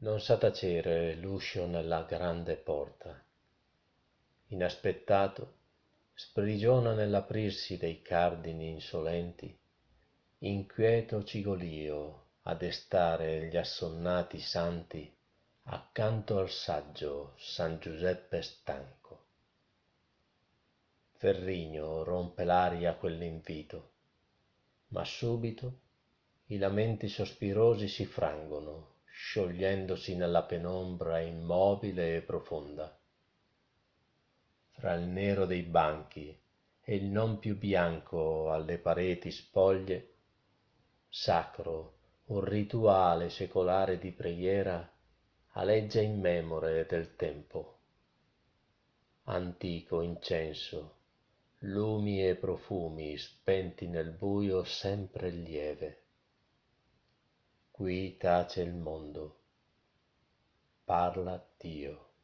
Non sa tacere l'uscio nella grande porta. Inaspettato, sprigiona nell'aprirsi dei cardini insolenti, inquieto cigolio a destare gli assonnati santi accanto al saggio San Giuseppe stanco. Ferrigno rompe l'aria a quell'invito, ma subito i lamenti sospirosi si frangono, sciogliendosi nella penombra immobile e profonda. Fra il nero dei banchi e il non più bianco alle pareti spoglie, sacro un rituale secolare di preghiera aleggia in memore del tempo. Antico incenso, lumi e profumi spenti nel buio sempre lieve. Qui tace il mondo, parla Dio.